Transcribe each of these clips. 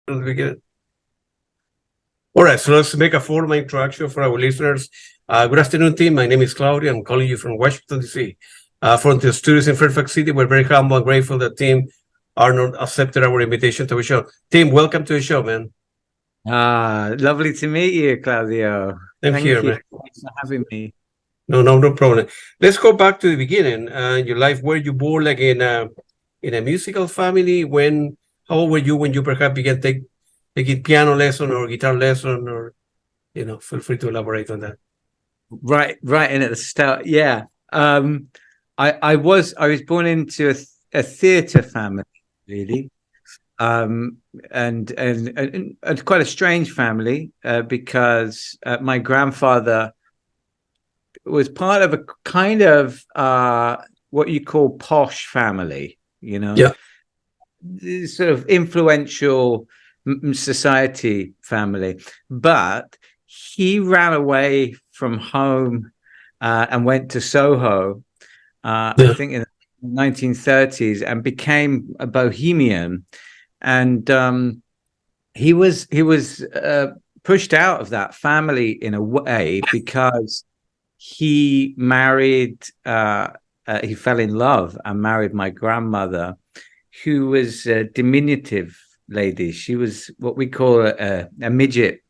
At the beginning. All right, so let's make a formal introduction for our listeners. Good afternoon, team. My name is Claudia. I'm calling you from Washington, D.C. From the studios in Fairfax City. We're very humble and grateful that Tim Arnold accepted our invitation to the show. Tim, welcome to the show, man. Lovely to meet you, Claudio. Thank you, man. Thanks for having me. No problem. Let's go back to the beginning. Your life. Were you born like in a musical family? How old were you when you perhaps began taking piano lesson or guitar lesson, or feel free to elaborate on that. Right in at the start. Yeah. I was born into a theatre family, really. And quite a strange family, because my grandfather was part of a kind of what you call posh family, Yeah. Sort of influential society family, but he ran away from home and went to Soho, I think in the 1930s, and became a bohemian. And he was pushed out of that family in a way because he married. He fell in love and married my grandmother, who was a diminutive lady. She was what we call a midget,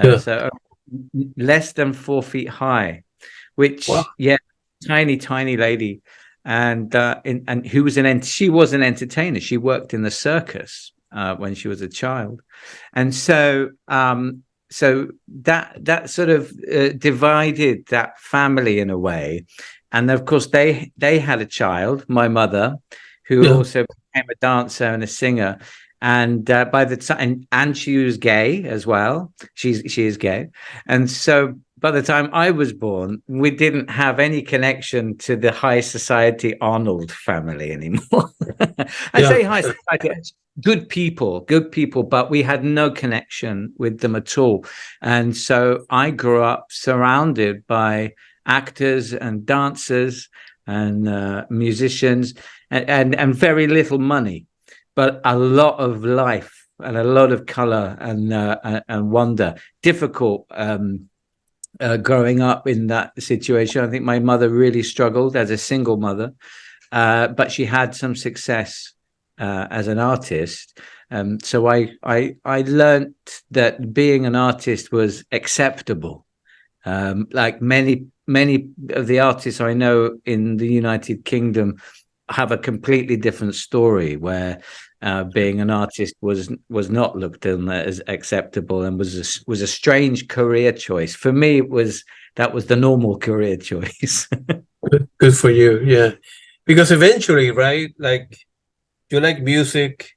so less than 4 feet high, which tiny lady. And who was she was an entertainer. She worked in the circus when she was a child, and so that sort of divided that family in a way. And of course, they had a child, my mother, who also became a dancer and a singer. And by the time, and she was gay as well. She is gay, and so by the time I was born, we didn't have any connection to the high society Arnold family anymore. I say high society, good people, but we had no connection with them at all. And so I grew up surrounded by actors and dancers and musicians, and very little money, but a lot of life and a lot of color and wonder. Difficult growing up in that situation. I think my mother really struggled as a single mother, but she had some success as an artist. So I learned that being an artist was acceptable. Like many of the artists I know in the United Kingdom have a completely different story, where being an artist was not looked on as acceptable and was a strange career choice. For me, that was the normal career choice. Good for you, yeah. Because eventually, right, like you like music,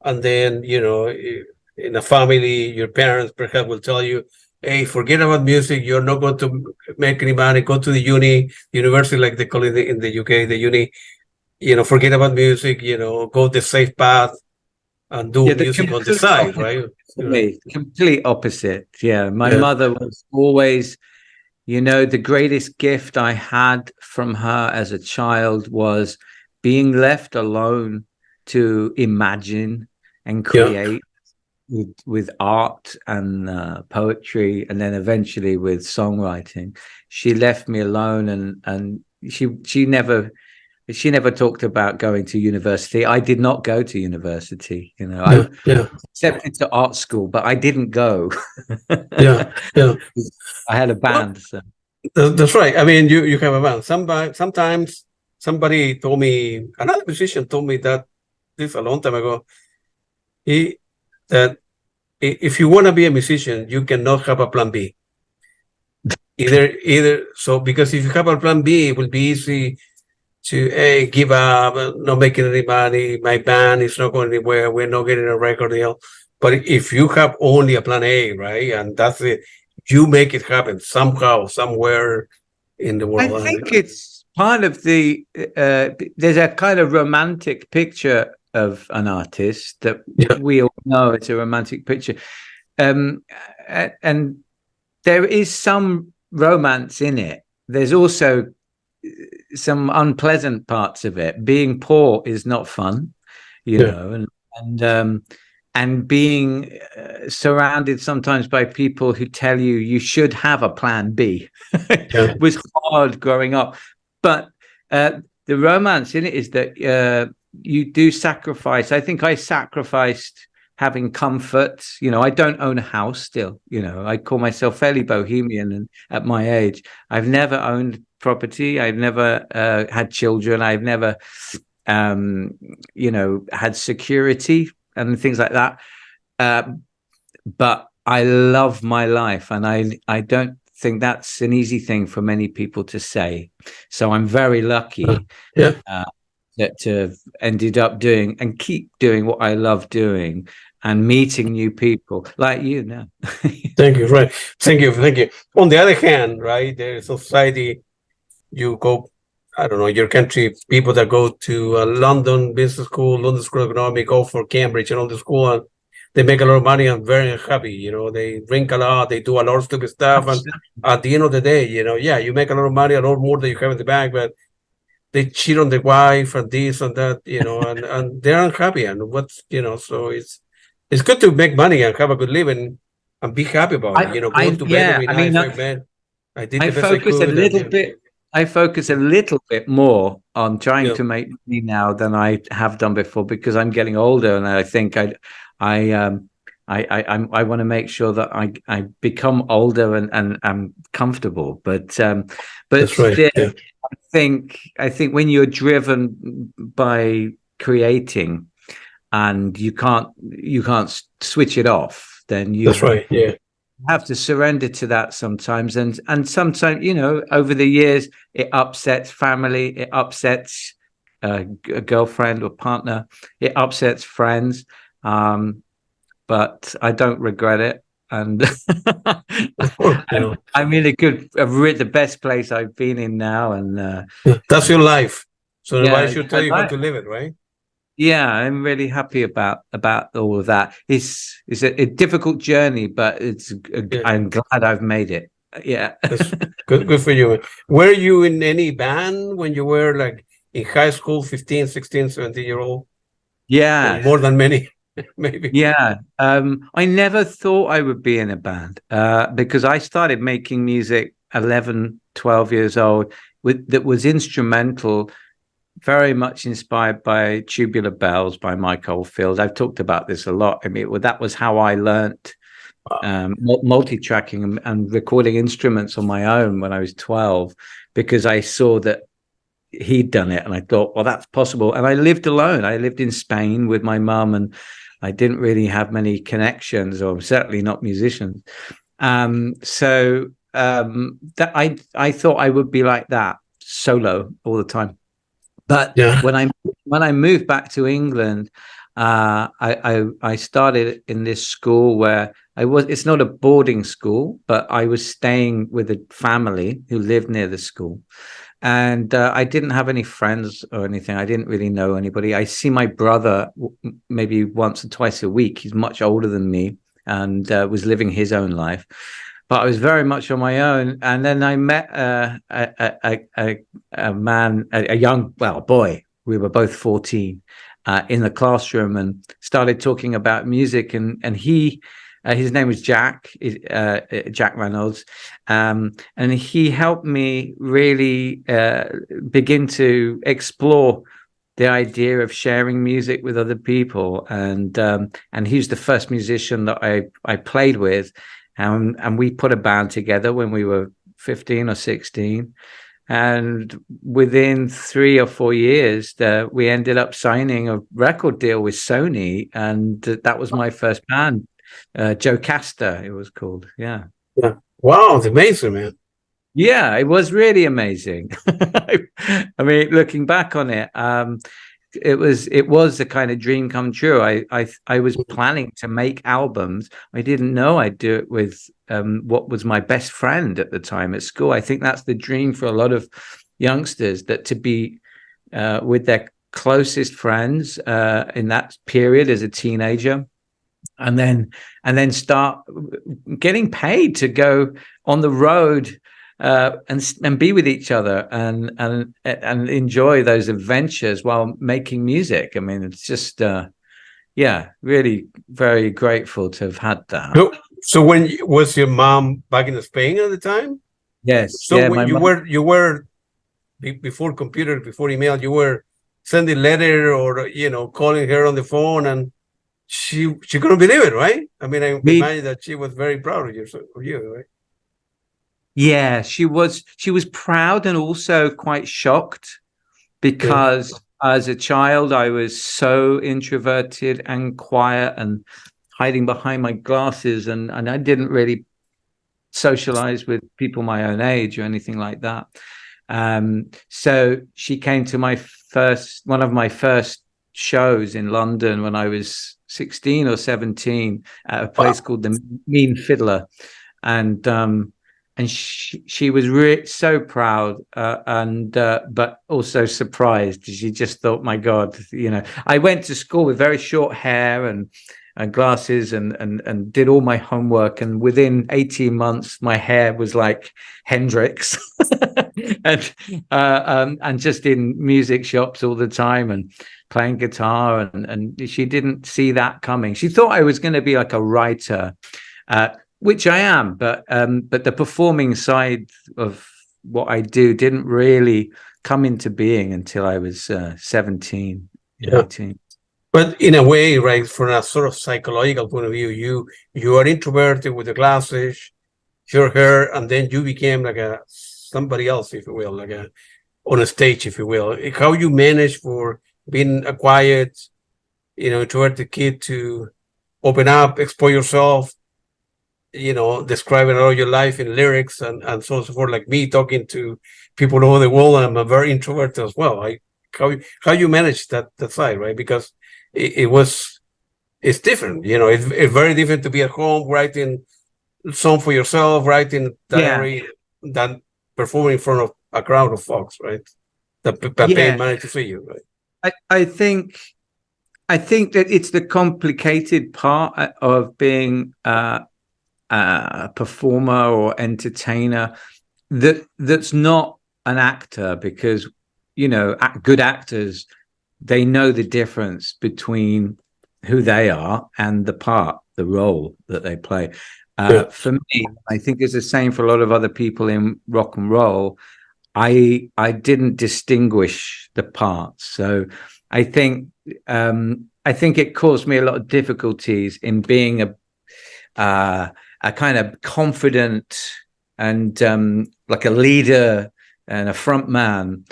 and then in a family, your parents perhaps will tell you, "Hey, forget about music. You're not going to make any money. Go to the university, like they call it in the UK, the uni. Forget about music, go the safe path and do music on the side," right? Complete opposite. Yeah. My mother was always, the greatest gift I had from her as a child was being left alone to imagine and create with art and poetry, and then eventually with songwriting. She left me alone, and she never talked about going to university. I did not go to university. I accepted to art school, but I didn't go. I had a band. So. That's right. I mean, you have a band. Sometimes somebody told me, another musician told me that this a long time ago, that if you want to be a musician, you cannot have a plan B. Either so, because if you have a plan B, it will be easy to give up, not making any money, my band is not going anywhere, we're not getting a record deal. But if you have only a plan A, right, and that's it, you make it happen somehow, somewhere in the world. I think it's part of the, there's a kind of romantic picture of an artist that we all know it's a romantic picture. And there is some romance in it. There's also some unpleasant parts of it. Being poor is not fun, know, and and being surrounded sometimes by people who tell you should have a plan B was hard growing up. But the romance in it is that you do sacrifice. I think I sacrificed having comfort. I don't own a house still. I call myself fairly bohemian, and at my age, I've never owned property. I've never had children. I've never, had security and things like that. But I love my life, and I don't think that's an easy thing for many people to say. So I'm very lucky that to have ended up doing and keep doing what I love doing and meeting new people like you now. Thank you. Right. Thank you. On the other hand, right, there is society, you go, I don't know, your country, people that go to London Business School, London School of Economics, go for Cambridge and all the school, and they make a lot of money and very unhappy. They drink a lot, they do a lot of stupid stuff. And at the end of the day, you make a lot of money, a lot more than you have in the bank, but they cheat on the wife and this and that, and they're unhappy. And so it's good to make money and have a good living and be happy about it. Go to bed every night. I did the best I could. I focus a little bit more on trying to make money now than I have done before, because I'm getting older, and I think I want to make sure that I become older and I'm comfortable. But that's right. Still, I think when you're driven by creating and you can't switch it off, then that's right. Yeah. Have to surrender to that sometimes, and sometimes over the years it upsets family, it upsets a girlfriend or partner, it upsets friends, but I don't regret it, and I'm in the best place I've been in now, and that's your life, so why should tell you how to live it, right? Yeah, I'm really happy about all of that. It's a difficult journey, but I'm glad I've made it. Yeah. That's good for you. Were you in any band when you were like in high school, 15, 16, 17-year-old? Yeah. Or more than many, maybe. Yeah. I never thought I would be in a band because I started making music 11, 12 years old that was instrumental, very much inspired by Tubular Bells by Mike Oldfield. I've talked about this a lot. I mean, that was how I learnt multi-tracking and recording instruments on my own when I was 12, because I saw that he'd done it and I thought, well, that's possible. And I lived alone. I lived in Spain with my mum, and I didn't really have many connections, or certainly not musicians. So that I thought I would be like that, solo all the time. But when I moved back to England, I started in this school where it's not a boarding school, but I was staying with a family who lived near the school. And I didn't have any friends or anything. I didn't really know anybody. I see my brother maybe once or twice a week. He's much older than me and was living his own life. But I was very much on my own. And then I met a man, a young boy. We were both 14 in the classroom, and started talking about music. And he, his name was Jack Reynolds. And he helped me really begin to explore the idea of sharing music with other people. And he's the first musician that I played with. And we put a band together when we were 15 or 16. And within 3 or 4 years, we ended up signing a record deal with Sony. And that was my first band, Joe Castor, it was called. Yeah. Wow, it's amazing, man. Yeah, it was really amazing. I mean, looking back on it, it was a kind of dream come true. I was planning to make albums. I didn't know I'd do it with what was my best friend at the time at school. I think that's the dream for a lot of youngsters, that to be with their closest friends in that period as a teenager, and then start getting paid to go on the road and be with each other and enjoy those adventures while making music. I mean, it's just yeah, really very grateful to have had that. So when was your mom back in Spain at the time? Yes, So yeah, when my you mum. were before computer, before email, you were sending letter or calling her on the phone, and she couldn't believe it, right? I mean, I We imagine that she was very proud of you, right? Yeah, she was proud and also quite shocked Yeah, because as a child I was so introverted and quiet and hiding behind my glasses, and I didn't really socialize with people my own age or anything like that. So she came to one of my first shows in London when I was 16 or 17 at a place wow. called the Mean Fiddler, and she was so proud, and but also surprised. She just thought, my God, I went to school with very short hair and glasses and did all my homework, and within 18 months my hair was like Hendrix. And just in music shops all the time and playing guitar, and she didn't see that coming. She thought I was going to be like a writer, which I am, but the performing side of what I do didn't really come into being until I was 17, Yeah. 18. But in a way, right, from a sort of psychological point of view, you are introverted with the glasses, your hair, and then you became like somebody else, if you will, like on a stage, if you will. How you manage for being a quiet, introverted kid to open up, explore yourself, describing all your life in lyrics and so on and so forth, like me talking to people all over the world, and I'm a very introvert as well. How you manage that side, right? Because it's different, it's very different to be at home writing song for yourself, writing Yeah, diary, than performing in front of a crowd of folks, right? That pay yeah. money to see you, right? I think that it's the complicated part of being a performer or entertainer that's not an actor, because good actors, they know the difference between who they are and the role that they play. Yeah, For me, I think it's the same for a lot of other people in rock and roll. I didn't distinguish the parts, so I think I think it caused me a lot of difficulties in being a kind of confident and like a leader and a front man,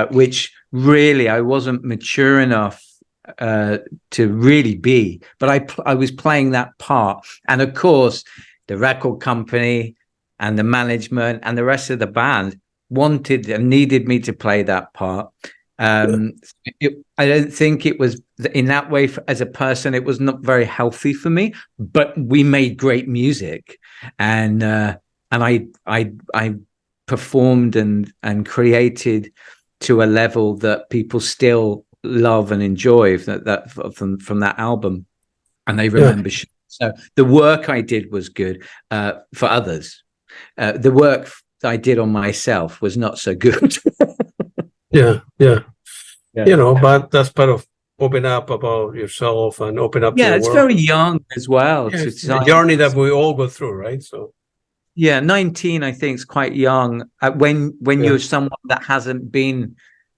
which really I wasn't mature enough to really be. But I was playing that part, and of course, the record company and the management and the rest of the band wanted and needed me to play that part. yeah, I don't think it was in that way as a person. It was not very healthy for me. But we made great music, and I performed and created to a level that people still love and enjoy from that album, and they yeah, remember. So the work I did was good for others. The work I did on myself was not so good. yeah, yeah. Yeah. But that's part of open up about yourself and open up to Yeah, the it's world. very young as well Yeah, to it's a journey that science. we all go through, right? So, Yeah, 19, I think, is quite young. When yeah, you're someone that hasn't been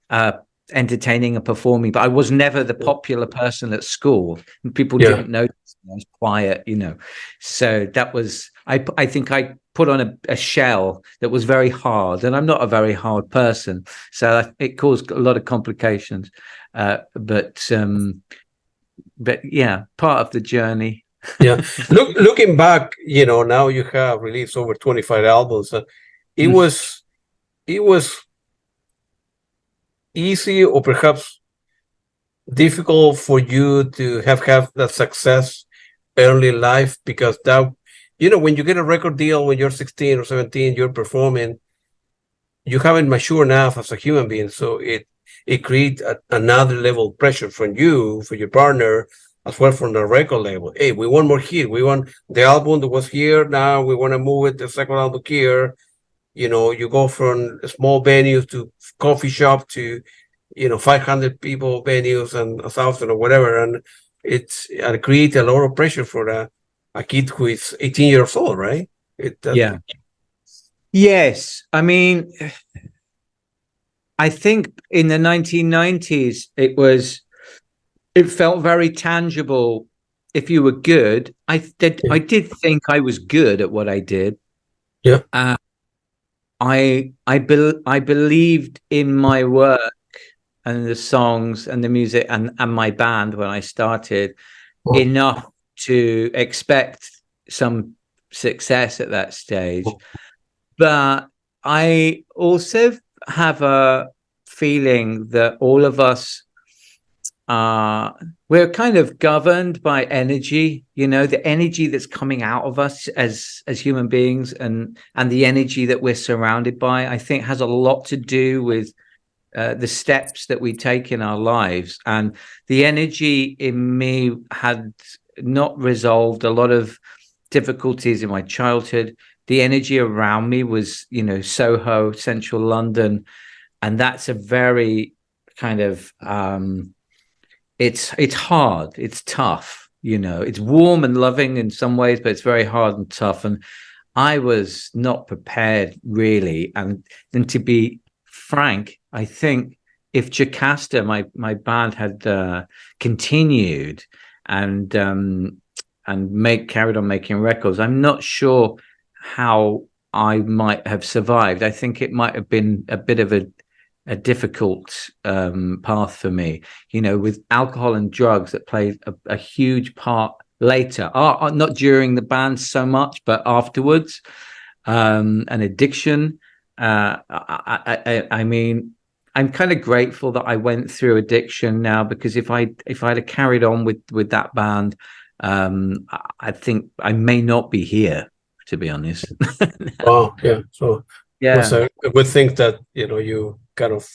uh, entertaining and performing, but I was never the yeah, popular person at school. People yeah, didn't notice me. I was quiet. So that was, I think I put on a shell that was very hard, and I'm not a very hard person. So it caused a lot of complications. But yeah, part of the journey. yeah. Looking back, now you have released over 25 albums. It was it was easy or perhaps difficult for you to have that success early in life, because that when you get a record deal when you're 16 or 17, you're performing, you haven't matured enough as a human being, so it creates another level of pressure from you, for your partner, as well from the record label. Hey, we want more hit. We want the album that was here. Now we want to move it, the second album here. You go from small venues to coffee shop to 500 people venues and 1,000 or whatever, and it's create a lot of pressure for a kid who is 18 years old, right? Yeah. Yes. I mean, I think in the 1990s, it felt very tangible. If you were good, I did think I was good at what I did. Yeah. I believed in my work and the songs and the music and my band when I started enough to expect some success at that stage. But I also have a feeling that all of us we're kind of governed by energy, the energy that's coming out of us as human beings, and the energy that we're surrounded by, I think, has a lot to do with the steps that we take in our lives. And the energy in me had not resolved a lot of difficulties in my childhood. The energy around me was, Soho, central London, and that's a very kind of it's hard, it's tough, it's warm and loving in some ways, but it's very hard and tough. And I was not prepared, really. And then, to be frank, I think if Jocasta, my band, had continued and carried on making records, I'm not sure how I might have survived. I think it might have been a bit of a difficult path for me, with alcohol and drugs that played a huge part later, not during the band so much, but afterwards, an addiction. I mean, I'm kind of grateful that I went through addiction now, because if I'd have carried on with that band, I think I may not be here, to be honest. Oh, yeah. So yeah, it was a good thing that you kind of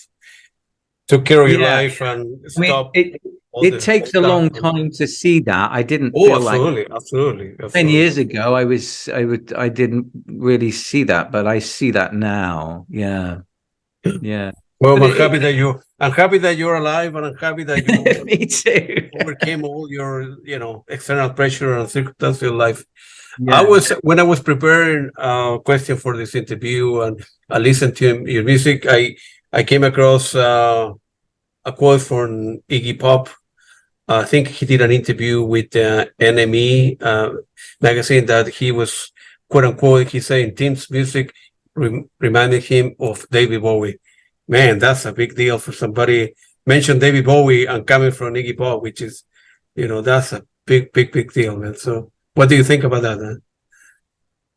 took care of your life and stopped. It takes a long time to see that. I didn't feel absolutely. 10 years ago I didn't really see that, but I see that now. Yeah. Well, I'm happy that you're alive, and I'm happy that you me too. overcame all your external pressure and circumstances in life. Yeah. When I was preparing a question for this interview, and I listened to your music, I came across a quote from Iggy Pop. I think he did an interview with NME magazine that he was, quote unquote, he's saying Tim's music reminded him of David Bowie. Man, that's a big deal for somebody. Mention David Bowie and coming from Iggy Pop, which is, that's a big deal, man. So what do you think about that, man?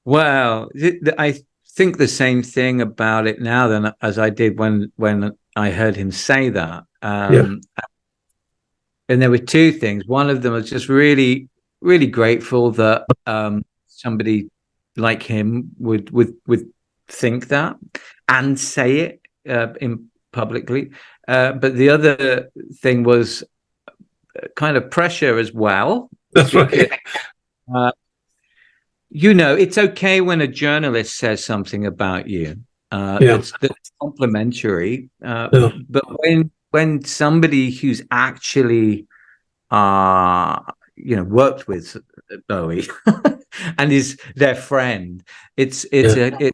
Well, I think the same thing about it now than as I did when I heard him say that. And there were two things. One of them was just really, really grateful that somebody like him would think that and say it in publicly. But the other thing was kind of pressure as well. That's right. It's okay when a journalist says something about you that's complimentary. But when somebody who's actually worked with Bowie and is their friend, it's a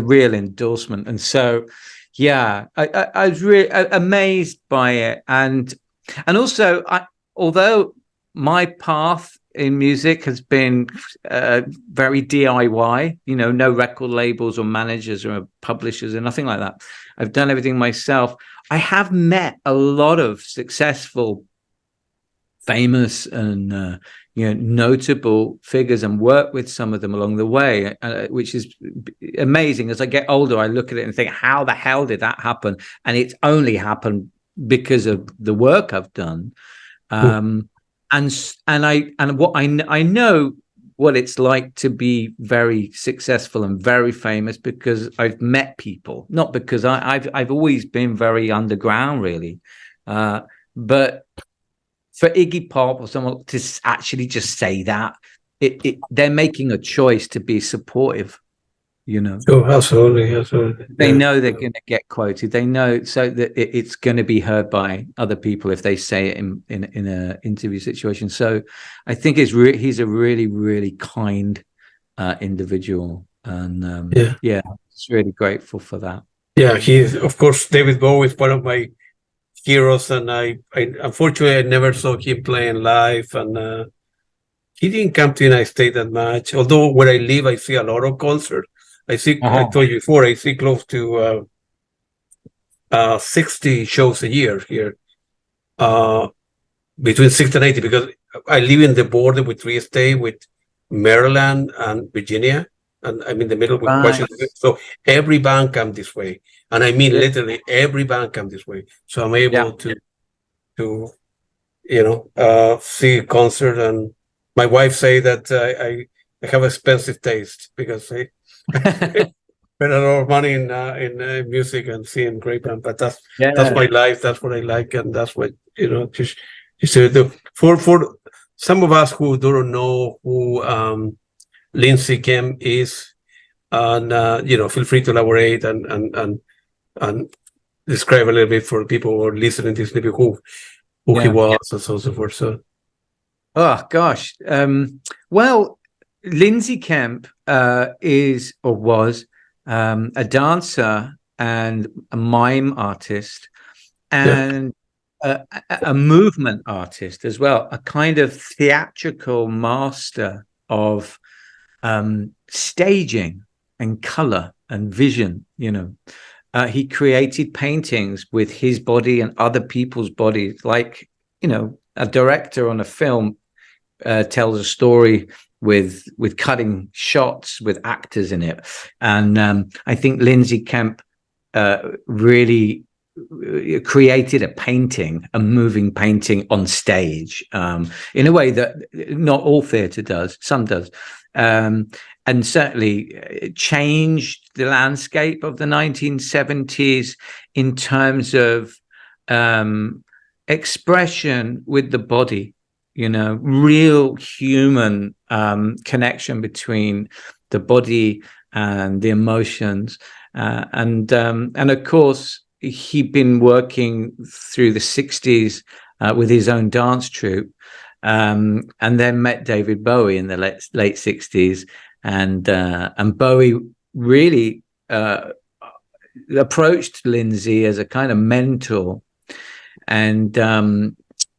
real endorsement. And so I was really amazed by it. And also, although my path in music has been very DIY, no record labels or managers or publishers or nothing like that. I've done everything myself. I have met a lot of successful, famous and notable figures and worked with some of them along the way, which is amazing. As I get older, I look at it and think, how the hell did that happen? And it's only happened because of the work I've done. And what I know what it's like to be very successful and very famous, because I've met people, not because I've always been very underground, really. But for Iggy Pop or someone to actually just say that, they're making a choice to be supportive you know. Oh, absolutely, absolutely. They Yeah. know they're going to get quoted. They know so that it's going to be heard by other people if they say it in a interview situation. So I think he's a really, really kind individual, and Yeah. yeah, it's really grateful for that. Yeah, he's of course David Bowie is one of my heroes, and I unfortunately I never saw him playing live, and he didn't come to the United States that much. Although where I live, I see a lot of concerts. I told you before, I see close to 60 shows a year here, uh, between 60 and 80, because I live in the border with three states, with Maryland and Virginia, and I'm in the middle with Right. Washington. So every band comes this way, and I mean Yeah. literally every band comes this way. So I'm Yeah. able to see a concert, and my wife say that I have expensive taste because I spend a lot of money in music and seeing great band. But that's Yeah. my life. That's what I like, and that's what just to do. For some of us who don't know who Lindsay Kemp is, and feel free to elaborate and describe a little bit for people who are listening to this, maybe who he was and so on and so forth. So, oh gosh, well, Lindsay Kemp is or was a dancer and a mime artist, and a movement artist as well, a kind of theatrical master of staging and color and vision. He created paintings with his body and other people's bodies, like a director on a film tells a story with cutting shots with actors in it. And I think Lindsay Kemp really created a moving painting on stage, in a way that not all theatre does. Some does. And certainly changed the landscape of the 1970s in terms of expression with the body, real human connection between the body and the emotions. And of course, he'd been working through the 60s with his own dance troupe, and then met David Bowie in the late 60s. And Bowie really approached Lindsay as a kind of mentor. And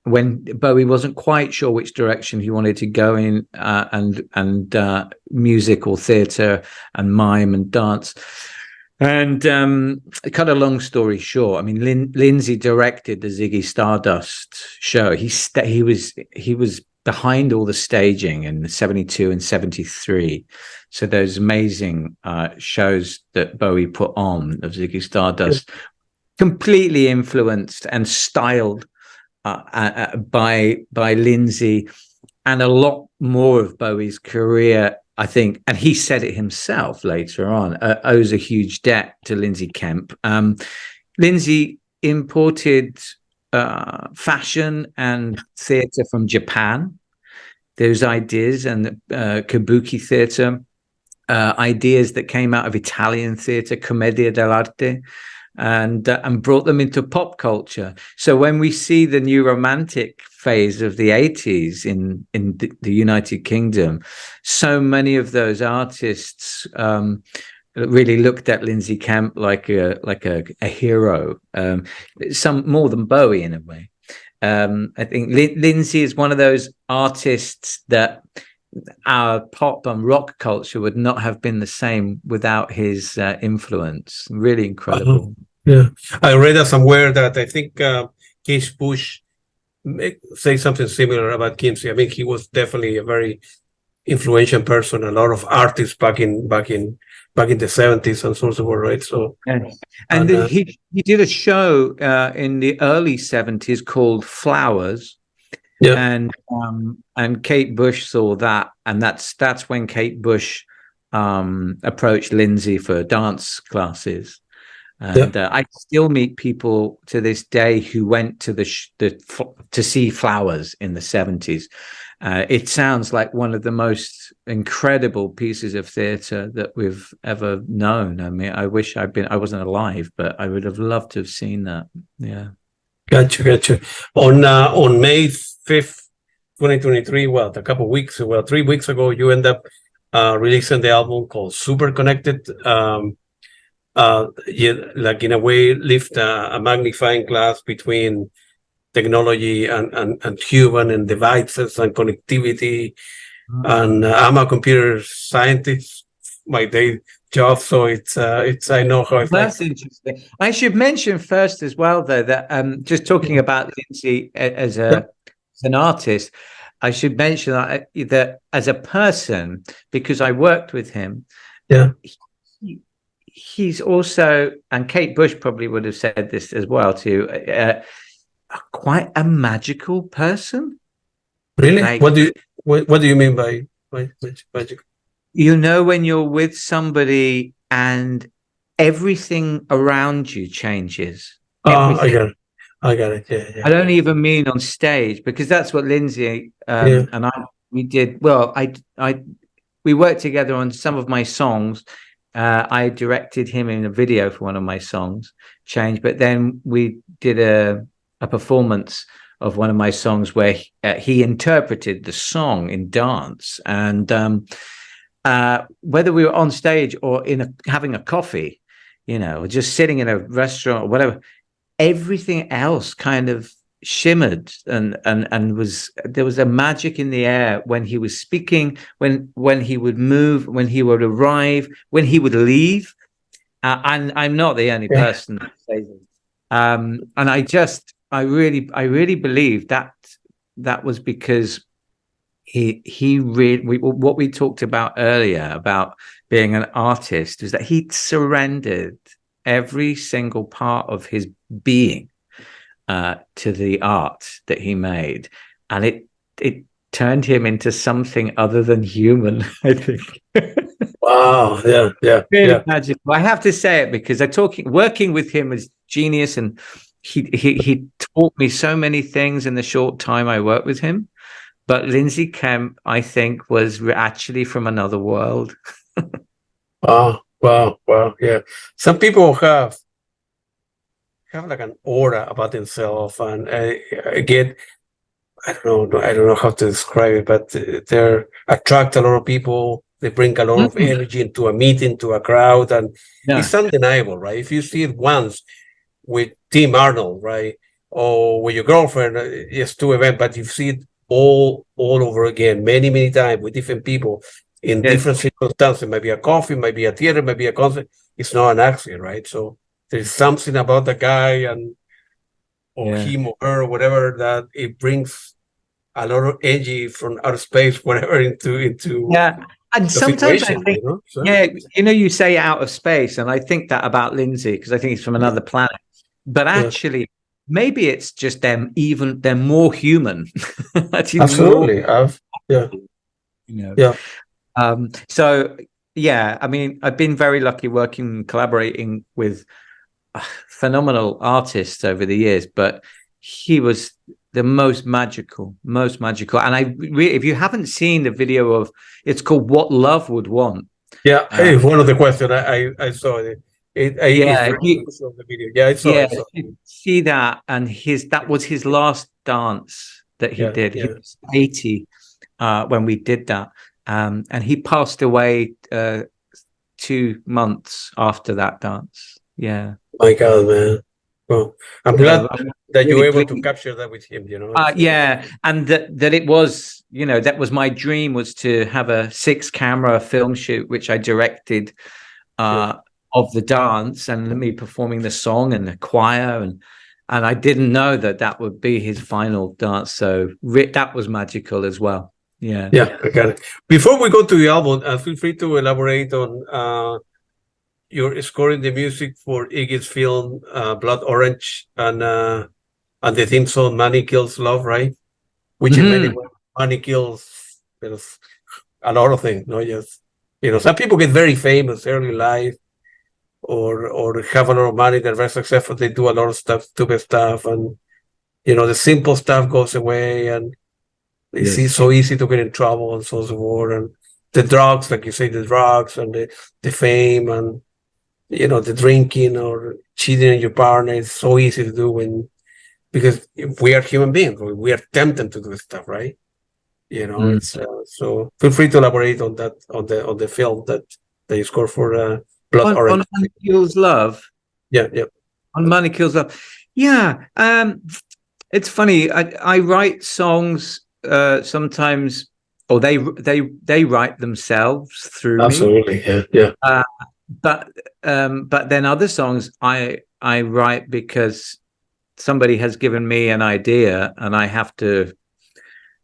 when Bowie wasn't quite sure which direction he wanted to go in, and music or theatre and mime and dance. And kind of long story short, I mean, Lindsay directed the Ziggy Stardust show. He was behind all the staging in 72 and 73. So those amazing shows that Bowie put on of Ziggy Stardust, completely influenced and styled by Lindsay, and a lot more of Bowie's career, I think, and he said it himself later on, owes a huge debt to Lindsay Kemp. Lindsay imported fashion and theatre from Japan. Those ideas and kabuki theatre, ideas that came out of Italian theatre, commedia dell'arte, and brought them into pop culture. So when we see the new romantic phase of the 80s in the United Kingdom, so many of those artists really looked at Lindsay Kemp like a hero, some more than Bowie in a way. I think Lindsay is one of those artists that our pop and rock culture would not have been the same without his influence. Really incredible. Yeah, I read somewhere that I think Kate Bush say something similar about Kinsey. I mean, he was definitely a very influential person. A lot of artists back in the 70s and so forth, right? So, and he did a show in the early 70s called Flowers. Yeah, and Kate Bush saw that, and that's when Kate Bush approached Lindsay for dance classes. And I still meet people to this day who went to to see Flowers in the 70s, It sounds like one of the most incredible pieces of theatre that we've ever known. I mean, I wish I wasn't alive, but I would have loved to have seen that. Yeah. Gotcha. On May 5th, 2023, well, a couple of weeks, well, 3 weeks ago, you end up releasing the album called Super Connected. You, like, in a way, lift a magnifying glass between technology and human and devices and connectivity. And I'm a computer scientist, my day job, so it's I know how it's That's interesting. I should mention first as well, though, that just talking about Lindsay as an artist, I should mention that as a person, because I worked with him. Yeah. He's also, and Kate Bush probably would have said this as well too, quite a magical person. Really? Like, what do you mean by magical? You know, when you're with somebody and everything around you changes. I got it. Yeah. I don't even mean on stage, because that's what Lindsay and we did. Well, we worked together on some of my songs. I directed him in a video for one of my songs, Change, but then we did a performance of one of my songs where he interpreted the song in dance. And whether we were on stage or having a coffee, you know, or just sitting in a restaurant or whatever, everything else kind of shimmered and there was a magic in the air when he was speaking, when he would move, when he would arrive, when he would leave. And I'm not the only person that says it. And I really believe that was because he really, what we talked about earlier about being an artist is that he surrendered every single part of his being to the art that he made, and it turned him into something other than human, I think. Wow. Yeah. Really magical. I have to say it because working with him as genius, and he taught me so many things in the short time I worked with him. But Lindsay Kemp, I think, was actually from another world. Wow. Yeah. Some people have like an aura about themselves, and again, I don't know how to describe it, but they attract a lot of people. They bring a lot of energy into a meeting, to a crowd, and it's undeniable, right? If you see it once with Tim Arnold, right, or with your girlfriend, it's two events, but you see it all over again, many times with different people in different circumstances. Maybe a coffee, maybe a theater, maybe a concert. It's not an accident, right? So there's something about the guy or him or her or whatever that it brings a lot of energy from outer space, whatever, into and sometimes I think, you say out of space, and I think that about Lindsay because I think he's from another planet. But actually, maybe it's just they're more human. Absolutely, So I mean, I've been very lucky collaborating with phenomenal artists over the years, but he was the most magical. And if you haven't seen the video it's called What Love Would Want. Yeah, it's one of the questions I saw it. The video. I saw it. See that, and that was his last dance that he did. He was 80 when we did that, and he passed away 2 months after that dance. Yeah. My God, man. Well, I'm glad that you were able to capture that with him, and that it was, that was my dream, was to have a 6-camera film shoot, which I directed of the dance and me performing the song and the choir, and I didn't know that would be his final dance. So that was magical as well. Yeah, I got it. Before we go to the album, feel free to elaborate on you're scoring the music for Iggy's film Blood Orange and the theme song Money Kills Love, right? Which in many ways, money kills a lot of things, not just some people get very famous early life or have a lot of money, they're very successful, they do a lot of stuff, stupid stuff, and the simple stuff goes away, and It's so easy to get in trouble and so forth. And the drugs, like you say, the drugs and the fame and, the drinking or cheating on your partner is so easy to do because we are human beings. We are tempted to do stuff, right? It's so feel free to elaborate on that, on the film that you scored for Blood Orange. On Money Kills Love. Yeah. On Money Kills Love. Yeah. It's funny. I write songs sometimes, or they write themselves through me. Absolutely. Yeah. But then other songs I write because somebody has given me an idea and I have to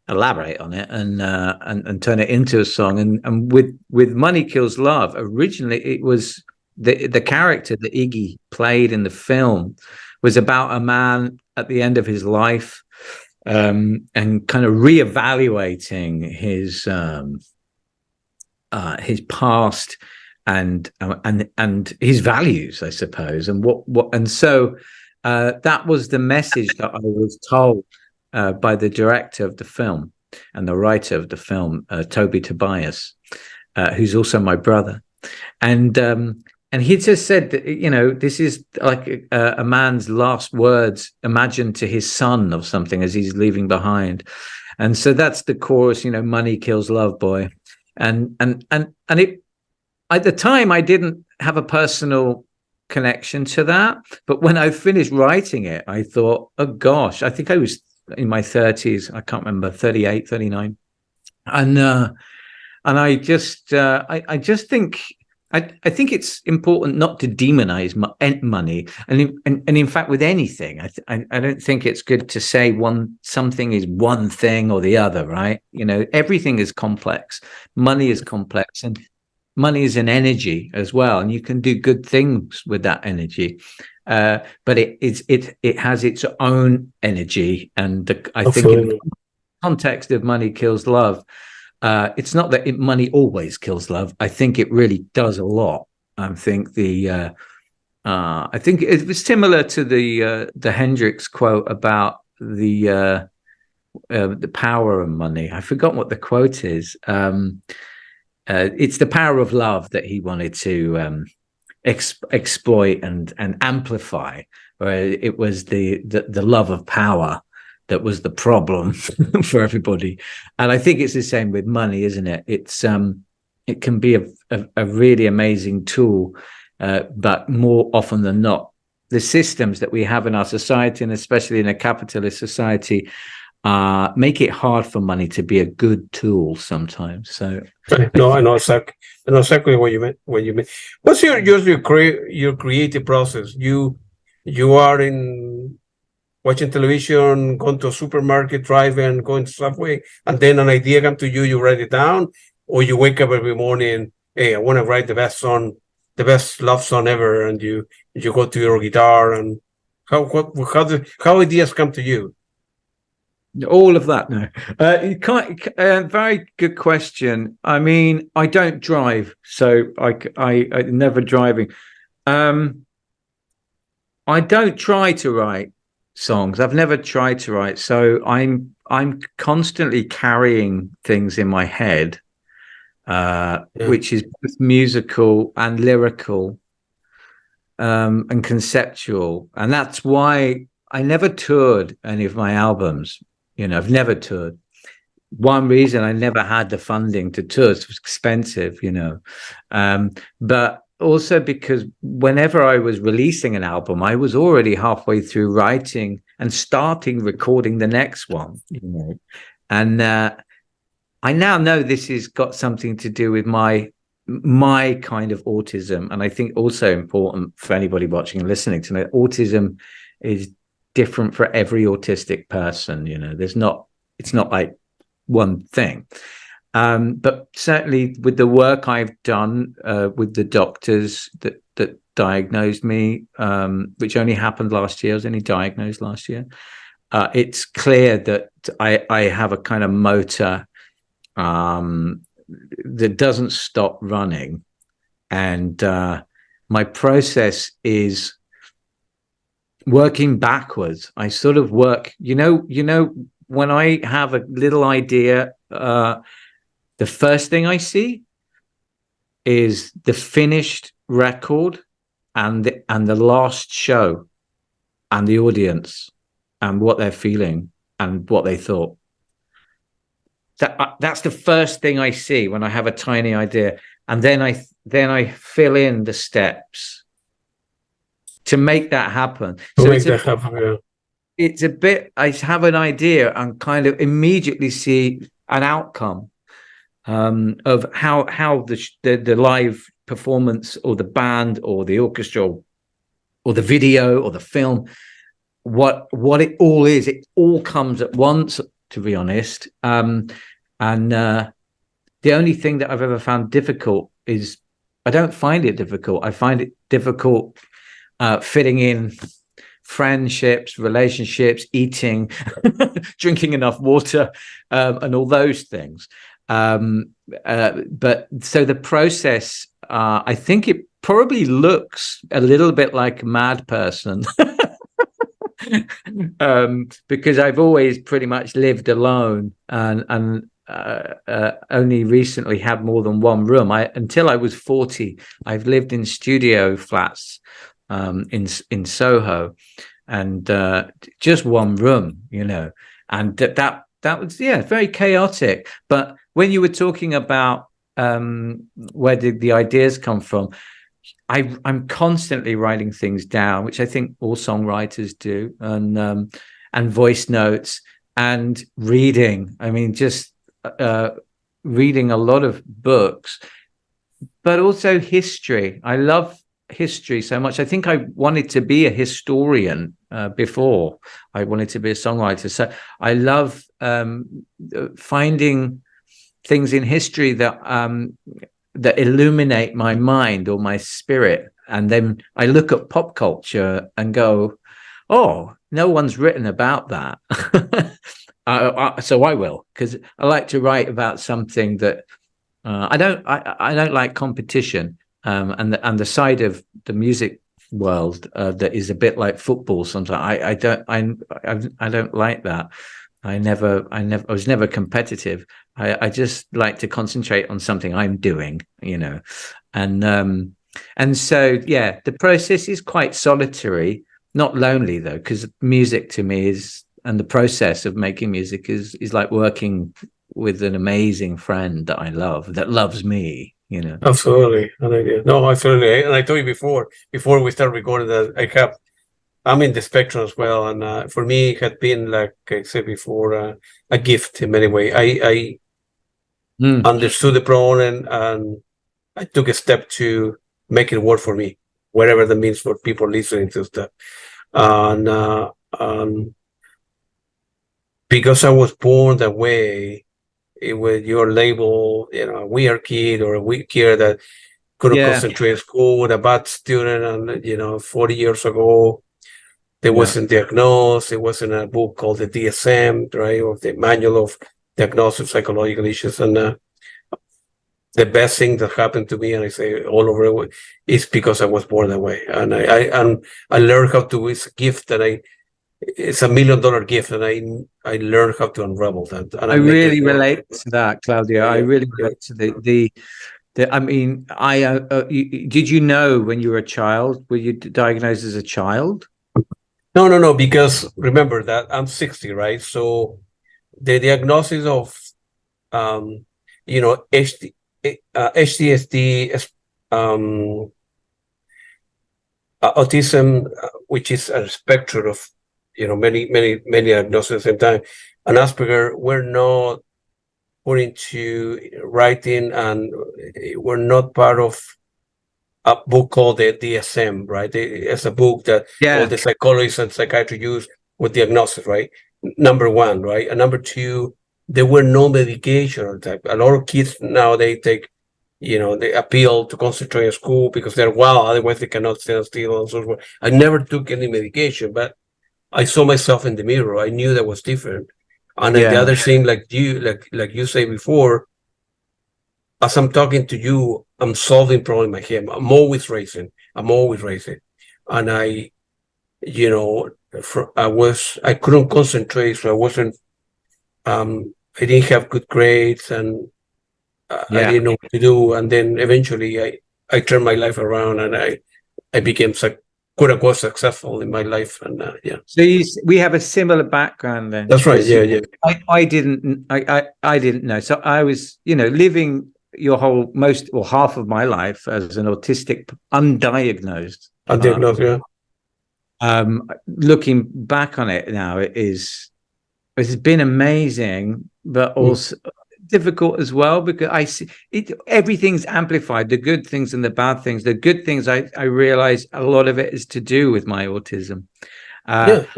elaborate on it and turn it into a song. And with Money Kills Love, originally it was the character that Iggy played in the film was about a man at the end of his life, and kind of reevaluating his past and his values, I suppose, and so that was the message that I was told by the director of the film and the writer of the film, Toby Tobias, who's also my brother, and he just said that, this is like a man's last words imagined to his son or something as he's leaving behind. And so that's the chorus, money kills love, boy. And it, at the time, I didn't have a personal connection to that. But when I finished writing it, I thought, oh gosh, I think I was in my 30s. I can't remember, 38, 39. And I just think, I think it's important not to demonize money, and in fact, with anything, I don't think it's good to say something is one thing or the other, right? Everything is complex. Money is complex, and money is an energy as well, and you can do good things with that energy. But it has its own energy, and I think in the context of Money Kills Love. It's not that money always kills love. I think it really does a lot. I think I think it was similar to the Hendrix quote about the power of money. I forgot what the quote is. It's the power of love that he wanted to exploit and amplify. Where it was the love of power that was the problem for everybody. And I think it's the same with money, isn't it? It's it can be a really amazing tool, but more often than not, the systems that we have in our society, and especially in a capitalist society, make it hard for money to be a good tool sometimes. So no, I know exactly what you meant. What's your creative process? You are in watching television, going to a supermarket, driving, going to Subway, and then an idea comes to you, you write it down, or you wake up every morning, hey, I want to write the best song, the best love song ever, and you go to your guitar, and how ideas come to you? All of that, no. Very good question. I mean, I don't drive, so I never driving. I don't try to write songs. I've never tried to write, so I'm constantly carrying things in my head, which is both musical and lyrical, and conceptual, and that's why I never toured any of my albums. I've never toured. One reason I never had the funding to tour, it was expensive, but also because whenever I was releasing an album, I was already halfway through writing and starting recording the next one, and I now know this has got something to do with my kind of autism. And I think also important for anybody watching and listening to know autism is different for every autistic person. It's not like one thing. But certainly with the work I've done with the doctors that diagnosed me, which only happened last year, I was only diagnosed last year, it's clear that I have a kind of motor that doesn't stop running. And my process is working backwards. I sort of work, when I have a little idea, the first thing I see is the finished record and the last show and the audience and what they're feeling and what they thought. That's the first thing I see when I have a tiny idea, and then I fill in the steps to make that happen. It's a bit, I have an idea and kind of immediately see an outcome of how the live performance or the band or the orchestra or the video or the film, what it all is. It all comes at once, to be honest. And the only thing that I've ever found difficult is I don't find it difficult. I find it difficult fitting in friendships, relationships, eating, drinking enough water, and all those things. But so the process, I think it probably looks a little bit like a mad person. Because I've always pretty much lived alone and only recently had more than one room. Until I was 40, I've lived in studio flats in Soho, and just one room, and that was very chaotic. But when you were talking about where did the ideas come from, I'm constantly writing things down, which I think all songwriters do, and voice notes and reading. I mean, just reading a lot of books, but also history. I love history so much. I think I wanted to be a historian before I wanted to be a songwriter. So I love finding things in history that illuminate my mind or my spirit. And then I look at pop culture and go, oh, no one's written about that. So I will, because I like to write about something that I don't like competition, and the side of the music world that is a bit like football sometimes. I don't like that. I was never competitive. I just like to concentrate on something I'm doing, and so the process is quite solitary, not lonely though, because music to me and the process of making music is like working with an amazing friend that I love, that loves me, Absolutely. No, absolutely. And I told you before we start recording that I'm in the spectrum as well. And for me, it had been, like I said before, a gift in many ways. I understood the problem, and I took a step to make it work for me, whatever that means for people listening to stuff. And because I was born that way, it was your label, a weird kid or a weak kid that couldn't concentrate in school, a bad student. And 40 years ago, there wasn't diagnosed. There wasn't a book called the DSM, right, or the Manual of Diagnosis of Psychological Issues. And the best thing that happened to me, and I say all over, is because I was born that way. And I learned how to. It's a gift that it's $1 million gift, and I learned how to unravel that. And I really relate to that, Claudio. I really relate to the I mean, did you know when you were a child? Were you diagnosed as a child? No, because remember that I'm 60, right? So the diagnosis of, HDSD, autism, which is a spectrum of, many diagnoses at the same time, and Asperger, we're not put into writing, and we're not part of a book called the DSM, right? It's a book that all the psychologists and psychiatrists use with diagnosis, right? Number one, right? And number two, there were no medication at the time. A lot of kids now, they take, they appeal to concentrate in school because they're well, otherwise they cannot stand still and so forth. I never took any medication, but I saw myself in the mirror. I knew that was different. And then the other thing, like you say before, as I'm talking to you, I'm solving problem in my head. I'm always racing. And I couldn't concentrate, so I wasn't I didn't have good grades, and I didn't know what to do. And then eventually I turned my life around, and I became quote unquote successful in my life. And yeah. So we have a similar background then. That's right. Yeah, yeah. I didn't know. So I was, living half of my life as an autistic, undiagnosed. Undiagnosed, yeah. Looking back on it now, it's been amazing, but also difficult as well, because I see everything's amplified, the good things and the bad things. The good things, I realize a lot of it is to do with my autism. And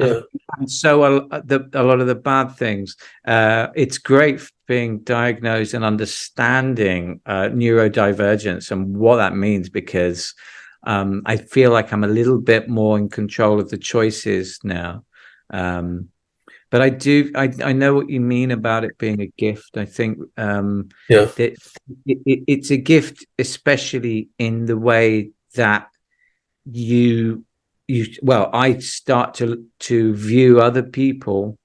so a lot of the bad things, it's great being diagnosed and understanding neurodivergence and what that means, because I feel like I'm a little bit more in control of the choices now. But I know what you mean about it being a gift. I think that it's a gift, especially in the way that I start to view other people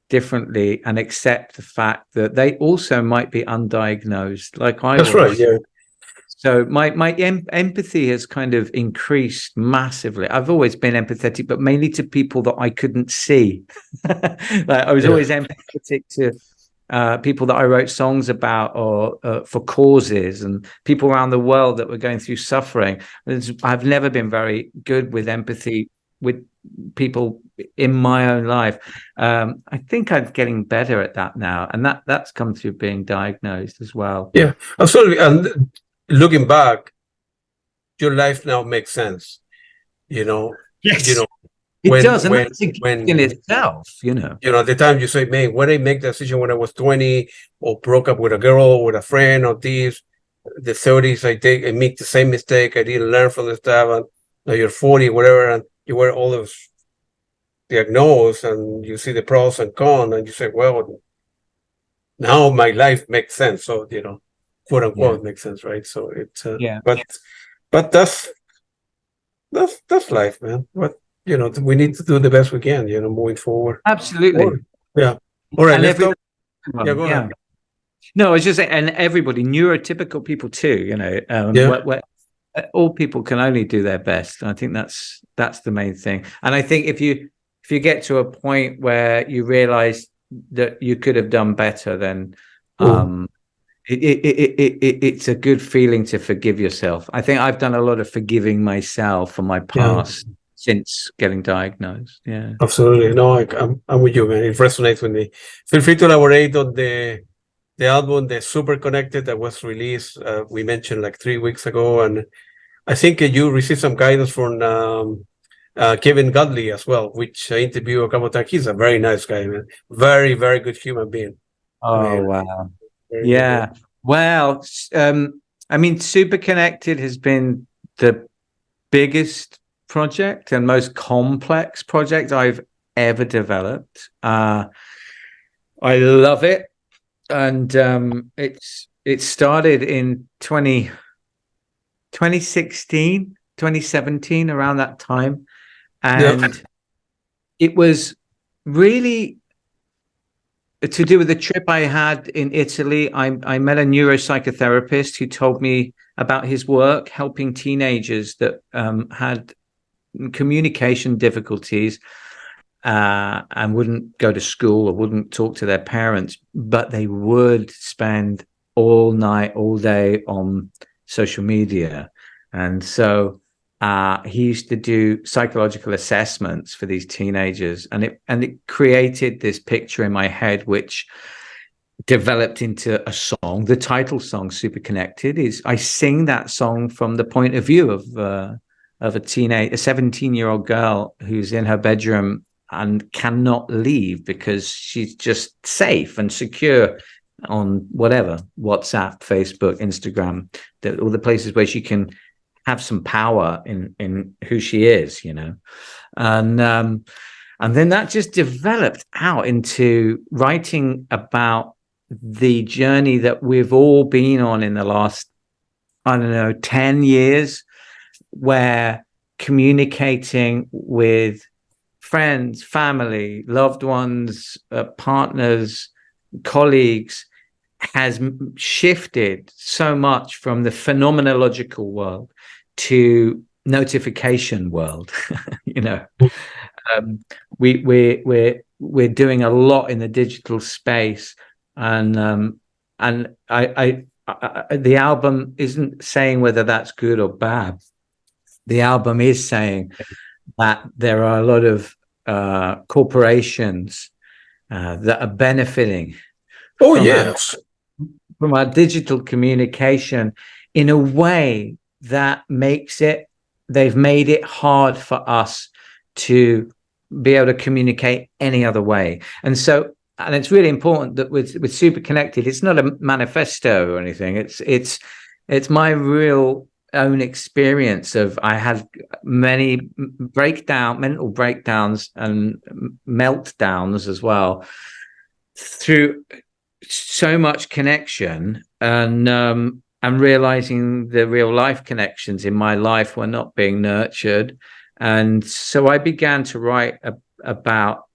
differently and accept the fact that they also might be undiagnosed, like I was. That's right, yeah. So my empathy has kind of increased massively. I've always been empathetic, but mainly to people that I couldn't see. Like I was always empathetic to people that I wrote songs about, or for causes, and people around the world that were going through suffering. I've never been very good with empathy with people in my own life. I think I'm getting better at that now, and that's come through being diagnosed as well. Yeah, absolutely. And looking back, your life now makes sense. Yes. It does, and that's a gift in itself, at the time you say, man, when I make the decision when I was 20, or broke up with a girl, with a friend, or this, the 30s, I make the same mistake. I didn't learn from the stuff, and now you're 40, whatever, and you were all those diagnosed, and you see the pros and cons, and you say, well, now my life makes sense. So, quote unquote, makes sense, right? So it's but that's life, man. But we need to do the best we can, moving forward. Absolutely. Yeah. All right. Let's talk. Yeah, go ahead. No, I was just saying, and everybody, neurotypical people too. All people can only do their best. I think that's the main thing. And I think if you get to a point where you realize that you could have done better, then it's a good feeling to forgive yourself. I think I've done a lot of forgiving myself for my past since getting diagnosed. Yeah, absolutely. No, I'm with you, man. It resonates with me. Feel free to elaborate on the album, the Super Connected, that was released. We mentioned like 3 weeks ago, and I think you received some guidance from Kevin Godley as well, which I interviewed a couple of times. He's a very nice guy, man. Very, very good human being. Oh, wow. Yeah. Well, I mean, Super Connected has been the biggest project and most complex project I've ever developed. I love it. And it started in 2016, 2017, around that time. And it was really to do with the trip I had in Italy. I met a neuropsychotherapist who told me about his work helping teenagers that had communication difficulties and wouldn't go to school or wouldn't talk to their parents, but they would spend all night, all day on social media. And so he used to do psychological assessments for these teenagers, and it created this picture in my head, which developed into a song. The title song, Super Connected, is I sing that song from the point of view of a 17-year-old girl who's in her bedroom and cannot leave because she's just safe and secure on whatever, WhatsApp, Facebook, Instagram, all the places where she can have some power in who she is, and then that just developed out into writing about the journey that we've all been on in the last, 10 years, where communicating with friends, family, loved ones, partners, colleagues has shifted so much from the phenomenological world to notification world. You know, we're doing a lot in the digital space, and I the album isn't saying whether that's good or bad. The album is saying that there are a lot of corporations that are benefiting from our digital communication in a way that they've made it hard for us to be able to communicate any other way. And it's really important that with Super Connected, it's not a manifesto or anything. It's my real own experience of, I had many mental breakdowns and meltdowns as well, through so much connection, and realizing the real life connections in my life were not being nurtured. And so I began to write about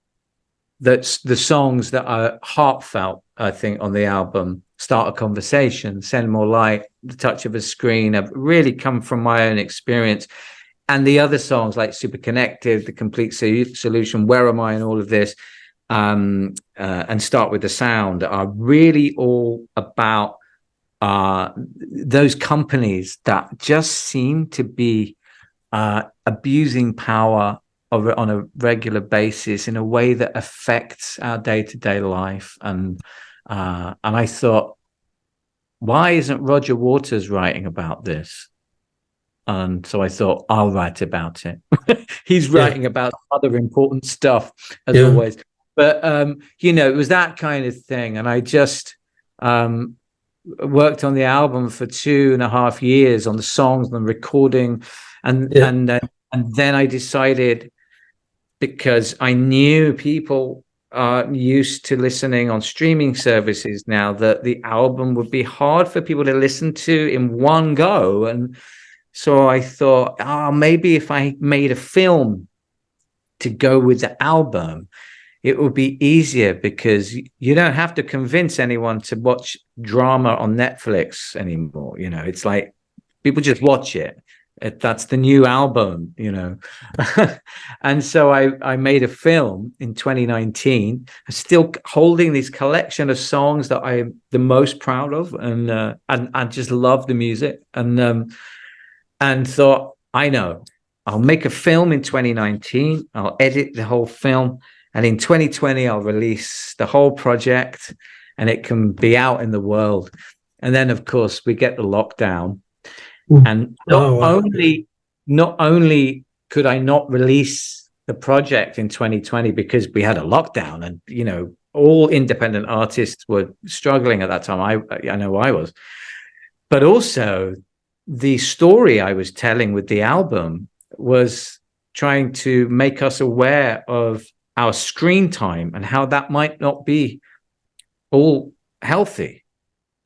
the songs that are heartfelt, I think, on the album. Start a Conversation, Send More Light, The Touch of a Screen, have really come from my own experience. And the other songs like Super Connected, The Complete Solution, Where Am I in All of This, and Start with the Sound, are really all about those companies that just seem to be abusing power on a regular basis in a way that affects our day-to-day life. And I thought, why isn't Roger Waters writing about this? And so I thought, I'll write about it. He's writing about other important stuff, as always. But, you know, it was that kind of thing. And I just worked on the album for 2.5 years on the songs and recording. And then I decided, because I knew people are used to listening on streaming services now, that the album would be hard for people to listen to in one go. And so I thought, maybe if I made a film to go with the album, it would be easier, because you don't have to convince anyone to watch drama on Netflix anymore. You know, it's like people just watch it. That's the new album, you know. And so I made a film in 2019, still holding this collection of songs that I'm the most proud of, and I just love the music, and thought, I know, I'll make a film in 2019, I'll edit the whole film, and in 2020 I'll release the whole project, and it can be out in the world. And then, of course, we get the lockdown. And not only could I not release the project in 2020 because we had a lockdown, and, you know, all independent artists were struggling at that time. I know I was. But also, the story I was telling with the album was trying to make us aware of our screen time and how that might not be all healthy.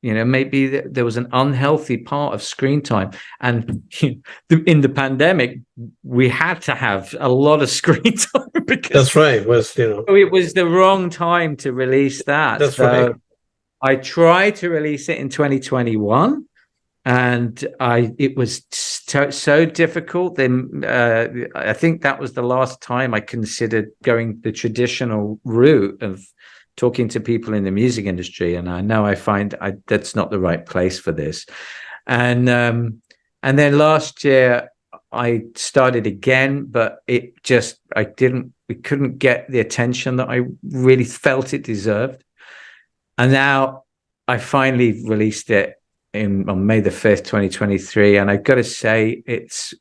You know, maybe there was an unhealthy part of screen time. And in the pandemic, we had to have a lot of screen time, because that's right. It was the wrong time to release that. That's right. I tried to release it in 2021, and it was so difficult. Then I think that was the last time I considered going the traditional route of talking to people in the music industry, and I know I find that's not the right place for this. And then last year I started again, but we couldn't get the attention that I really felt it deserved. And now I finally released it on May the 5th, 2023, and I've got to say it's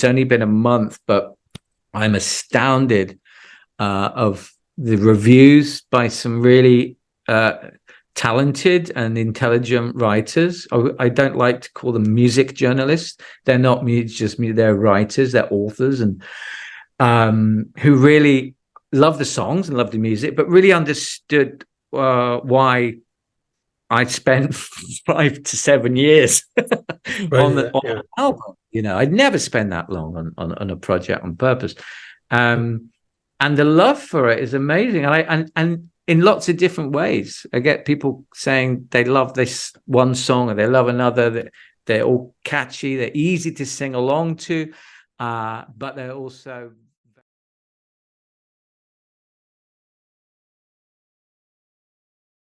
only been a month, but I'm astounded of the reviews by some really talented and intelligent writers. I don't like to call them music journalists. They're not they're writers, they're authors, and who really love the songs and love the music, but really understood why I spent 5 to 7 years on the album. You know, I'd never spend that long on a project on purpose. And the love for it is amazing. And in lots of different ways. I get people saying they love this one song or they love another, that they're all catchy, they're easy to sing along to, but they're also